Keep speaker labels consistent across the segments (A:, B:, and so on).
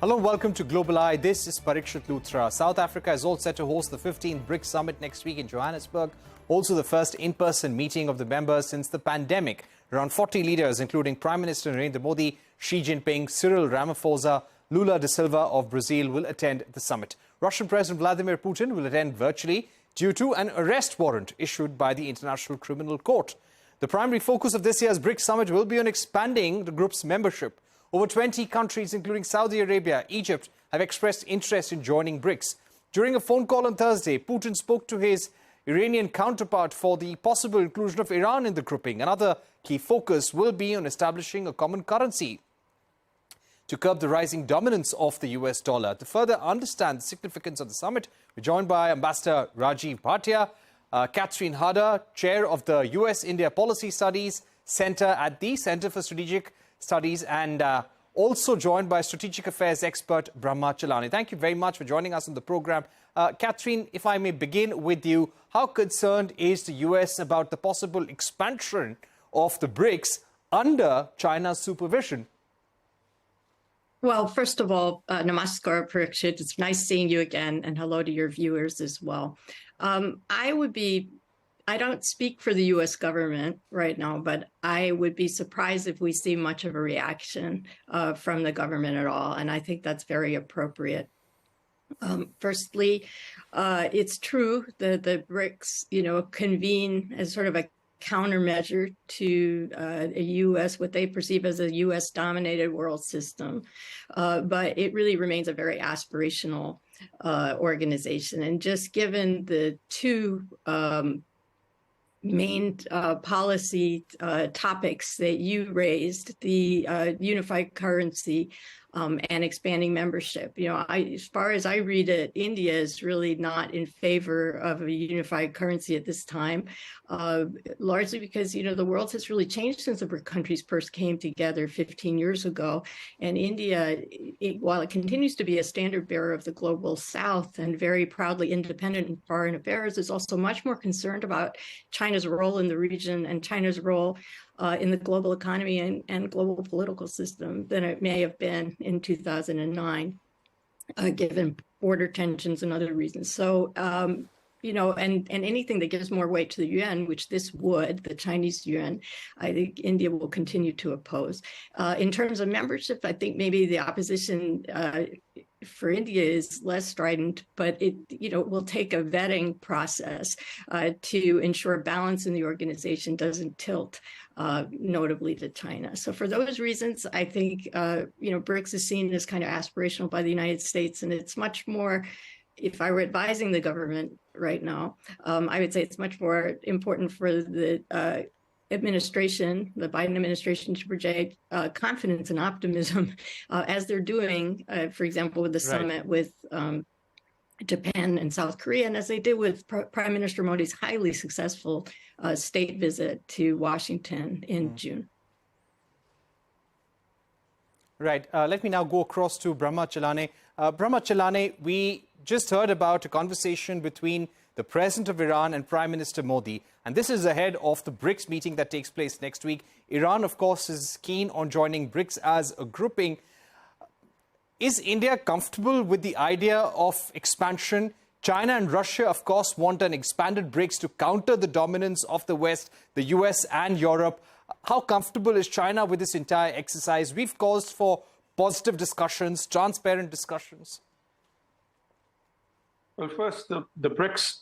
A: Hello and welcome to Global Eye. This is Parikshit Luthra. South Africa is all set to host the 15th BRICS Summit next week in Johannesburg. Also the first in-person meeting of the members since the pandemic. Around 40 leaders, including Prime Minister Narendra Modi, Xi Jinping, Cyril Ramaphosa, Lula da Silva of Brazil will attend the summit. Russian President Vladimir Putin will attend virtually due to an arrest warrant issued by the International Criminal Court. The primary focus of this year's BRICS Summit will be on expanding the group's membership. Over 20 countries, including Saudi Arabia, Egypt, have expressed interest in joining BRICS. During a phone call on Thursday, Putin spoke to his Iranian counterpart for the possible inclusion of Iran in the grouping. Another key focus will be on establishing a common currency to curb the rising dominance of the US dollar. To further understand the significance of the summit, we're joined by Ambassador Rajiv Bhatia, Katherine Hadda, chair of the US-India Policy Studies Center at the Center for Strategic Studies, and also joined by strategic affairs expert Brahma Chellaney. Thank you very much for joining us on the program. Katherine, if I may begin with you, how concerned is the US about the possible expansion of the BRICS under China's supervision?
B: Well, first of all, namaskar, Parikshit. It's nice seeing you again, and hello to your viewers as well. I don't speak for the U.S. government right now, but I would be surprised if we see much of a reaction from the government at all, and I think that's very appropriate. Firstly, it's true that the BRICS, convene as sort of a countermeasure to a U.S., what they perceive as a U.S.-dominated world system, but it really remains a very aspirational organization. And just given the two main policy topics that you raised, the unified currency and expanding membership. As far as I read it, India is really not in favor of a unified currency at this time, largely because, the world has really changed since the BRIC countries first came together 15 years ago. And India, while it continues to be a standard bearer of the global South and very proudly independent in foreign affairs, is also much more concerned about China's role in the region and China's role in the global economy and global political system than it may have been in 2009, given border tensions and other reasons. So, and anything that gives more weight to the yuan, which this would, the Chinese yuan, I think India will continue to oppose. In terms of membership, I think maybe the opposition for India is less strident, but it will take a vetting process to ensure balance in the organization doesn't tilt notably to China. So for those reasons, I think BRICS is seen as kind of aspirational by the United States, and it's much more. If I were advising the government right now, I would say it's much more important for the administration, the Biden administration, to project confidence and optimism as they're doing, for example, with the summit with Japan and South Korea, and as they did with Prime Minister Modi's highly successful state visit to Washington in June.
A: Right. Let me now go across to Brahma Chellaney. Brahma Chellaney, we just heard about a conversation between the President of Iran and Prime Minister Modi, and this is ahead of the BRICS meeting that takes place next week. Iran, of course, is keen on joining BRICS as a grouping. Is India comfortable with the idea of expansion? China and Russia, of course, want an expanded BRICS to counter the dominance of the West, the US and Europe. How comfortable is China with this entire exercise? We've caused for positive discussions, transparent discussions.
C: Well, first, the BRICS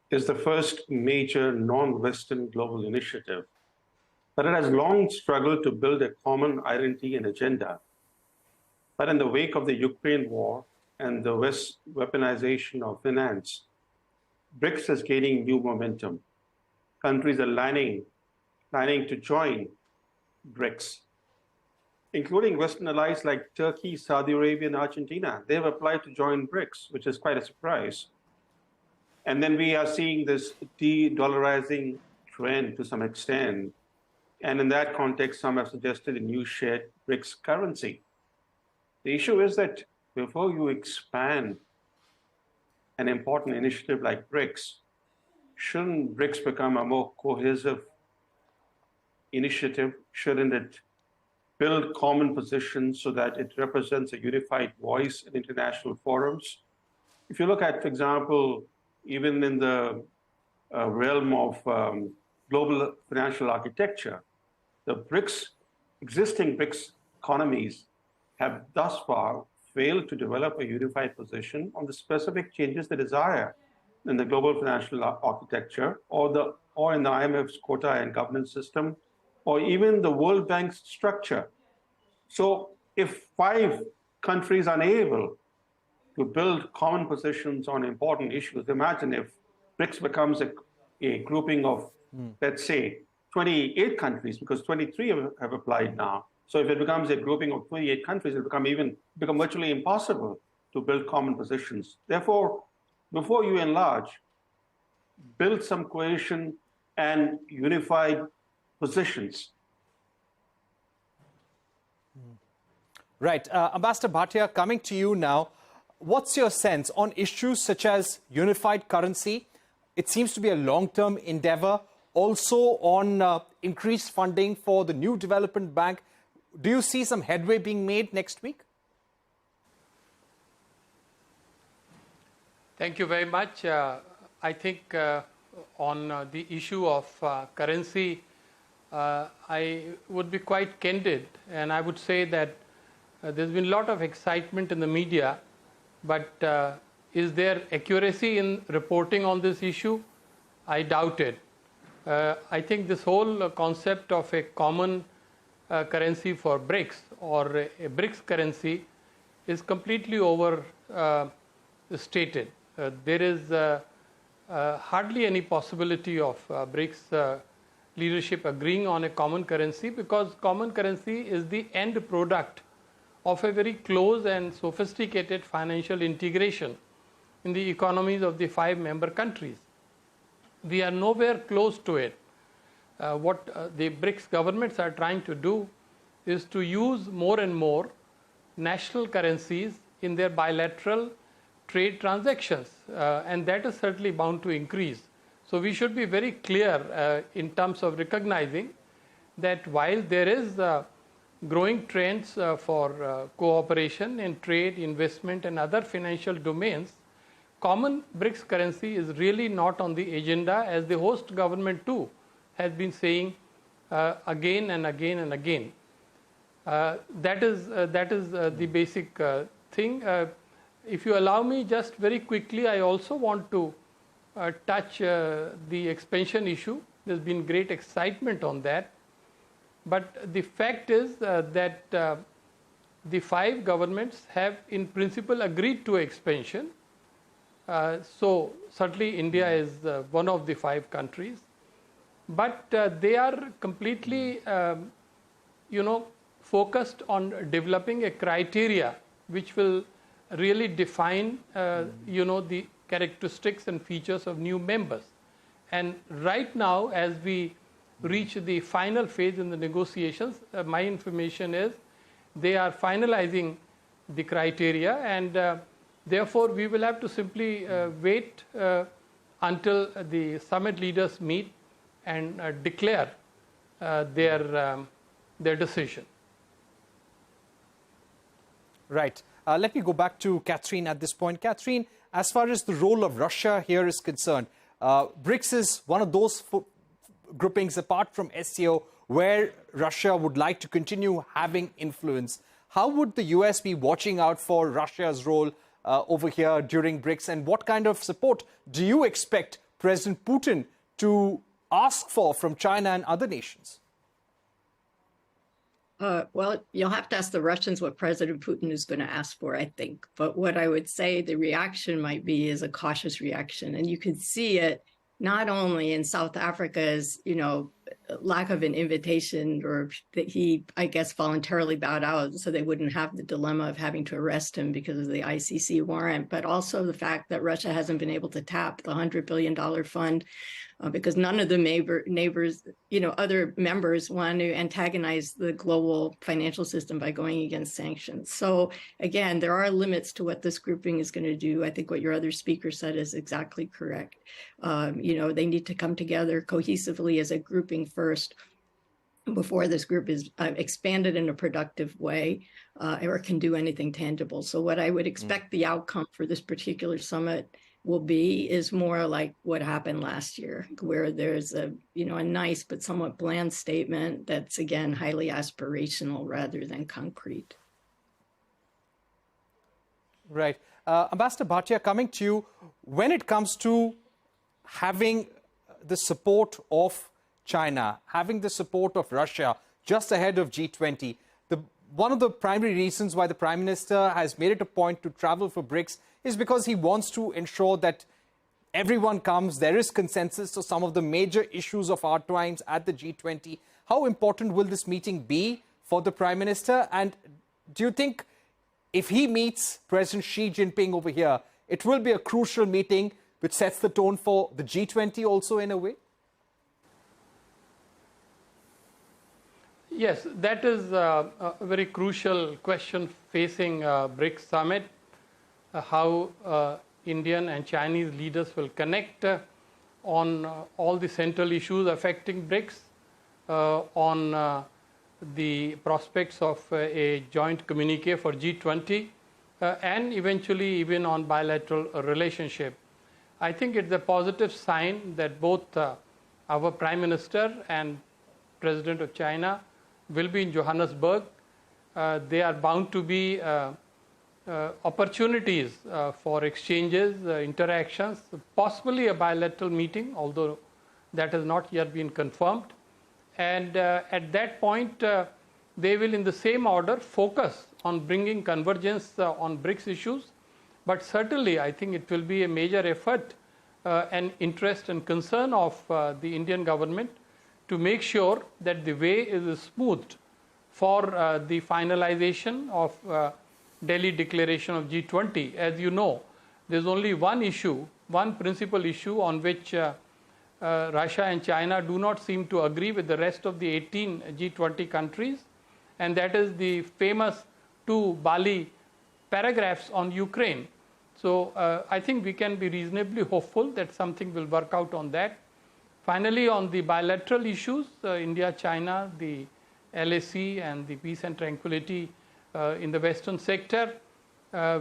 C: is the first major non-Western global initiative, but it has long struggled to build a common identity and agenda. But in the wake of the Ukraine war and the West's weaponization of finance, BRICS is gaining new momentum. Countries are planning to join BRICS, including Western allies like Turkey, Saudi Arabia, and Argentina. They've applied to join BRICS, which is quite a surprise. And then we are seeing this de-dollarizing trend to some extent. And in that context, some have suggested a new shared BRICS currency. The issue is that before you expand an important initiative like BRICS, shouldn't BRICS become a more cohesive initiative? Shouldn't it build common positions so that it represents a unified voice in international forums. If you look at, for example, even in the realm of global financial architecture, the existing BRICS economies have thus far failed to develop a unified position on the specific changes they desire in the global financial architecture or in the IMF's quota and governance system, or even the World Bank's structure. So if 5 countries are unable to build common positions on important issues, imagine if BRICS becomes a grouping of, let's say, 28 countries, because 23 have applied now. So if it becomes a grouping of 28 countries, it'll become virtually impossible to build common positions. Therefore, before you enlarge, build some cohesion and unified positions.
A: Right. Ambassador Bhatia, coming to you now, what's your sense on issues such as unified currency? It seems to be a long-term endeavor. Also on increased funding for the new development bank. Do you see some headway being made next week?
D: Thank you very much. I think on the issue of currency, I would be quite candid, and I would say that there's been a lot of excitement in the media, but is there accuracy in reporting on this issue? I doubt it. I think this whole concept of a common currency for BRICS or a BRICS currency is completely overstated. There is hardly any possibility of BRICS leadership agreeing on a common currency, because common currency is the end product of a very close and sophisticated financial integration in the economies of the 5 member countries. We are nowhere close to it. What the BRICS governments are trying to do is to use more and more national currencies in their bilateral trade transactions, and that is certainly bound to increase. So we should be very clear in terms of recognizing that while there is growing trends for cooperation in trade, investment, and other financial domains, common BRICS currency is really not on the agenda, as the host government too has been saying again and again and again. That is the basic thing. If you allow me, just very quickly, I also want to touch the expansion issue. There's been great excitement on that. But the fact is that the 5 governments have in principle agreed to expansion. So certainly India is one of the 5 countries. But they are completely, focused on developing a criteria which will really define, the characteristics and features of new members. And right now, as we reach the final phase in the negotiations, my information is they are finalizing the criteria, and therefore we will have to simply wait until the summit leaders meet and declare their decision.
A: Right. Let me go back to Katherine at this point. Katherine, as far as the role of Russia here is concerned, BRICS is one of those groupings apart from SCO where Russia would like to continue having influence. How would the US be watching out for Russia's role over here during BRICS, and what kind of support do you expect President Putin to ask for from China and other nations?
B: Well, you'll have to ask the Russians what President Putin is going to ask for, I think. But what I would say the reaction might be is a cautious reaction. And you can see it not only in South Africa's, lack of an invitation, or that he, I guess, voluntarily bowed out so they wouldn't have the dilemma of having to arrest him because of the ICC warrant, but also the fact that Russia hasn't been able to tap the $100 billion fund because none of the neighbors, other members want to antagonize the global financial system by going against sanctions. So again, there are limits to what this grouping is going to do. I think what your other speaker said is exactly correct. They need to come together cohesively as a grouping first. before this group is expanded in a productive way or can do anything tangible. So what I would expect the outcome for this particular summit will be is more like what happened last year, where there's a nice but somewhat bland statement that's, again, highly aspirational rather than concrete.
A: Right. Ambassador Bhatia, coming to you, when it comes to having the support of China, having the support of Russia just ahead of G20, one of the primary reasons why the Prime Minister has made it a point to travel for BRICS is because he wants to ensure that everyone comes, there is consensus on some of the major issues of our times at the G20. How important will this meeting be for the Prime Minister? And do you think if he meets President Xi Jinping over here, it will be a crucial meeting which sets the tone for the G20 also in a way?
D: Yes, that is a very crucial question facing BRICS Summit, how Indian and Chinese leaders will connect on all the central issues affecting BRICS, on the prospects of a joint communique for G20, and eventually even on bilateral relationship. I think it's a positive sign that both our Prime Minister and President of China will be in Johannesburg. They are bound to be opportunities for exchanges, interactions, possibly a bilateral meeting, although that has not yet been confirmed. And at that point, they will, in the same order, focus on bringing convergence on BRICS issues. But certainly, I think it will be a major effort and interest and concern of the Indian government to make sure that the way is smoothed for the finalization of Delhi Declaration of G20. As you know, there's only one issue, one principal issue on which Russia and China do not seem to agree with the rest of the 18 G20 countries, and that is the famous 2 Bali paragraphs on Ukraine. So I think we can be reasonably hopeful that something will work out on that. Finally, on the bilateral issues, India, China, the LAC and the peace and tranquility in the Western sector,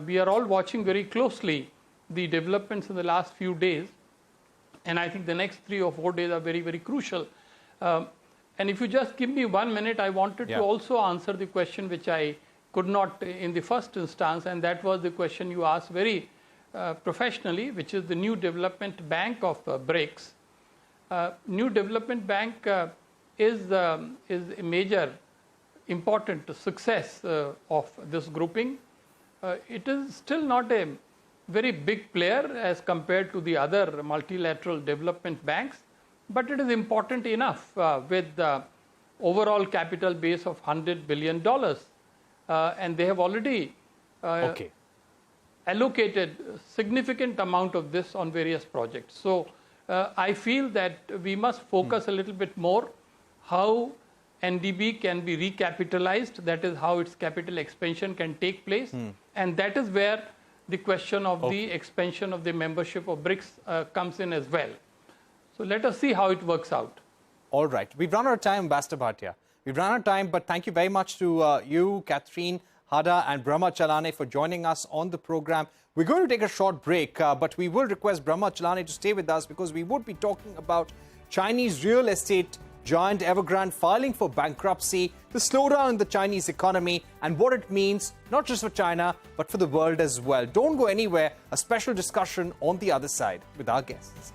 D: we are all watching very closely the developments in the last few days. And I think the next 3 or 4 days are very, very crucial. And if you just give me 1 minute, I wanted to also answer the question which I could not in the first instance, and that was the question you asked very professionally, which is the New Development Bank of BRICS. New Development Bank is a major important success of this grouping. It is still not a very big player as compared to the other multilateral development banks, but it is important enough with the overall capital base of $100 billion. And they have already allocated a significant amount of this on various projects. So I feel that we must focus a little bit more how NDB can be recapitalized, that is how its capital expansion can take place. And that is where the question of the expansion of the membership of BRICS comes in as well. So let us see how it works out.
A: All right. We've run out of time, Ambassador Bhatia. We've run out of time, but thank you very much to you, Katherine Hadda and Brahma Chellaney for joining us on the program. We're going to take a short break, but we will request Brahma Chellaney to stay with us because we would be talking about Chinese real estate giant Evergrande filing for bankruptcy, the slowdown in the Chinese economy, and what it means, not just for China, but for the world as well. Don't go anywhere. A special discussion on the other side with our guests.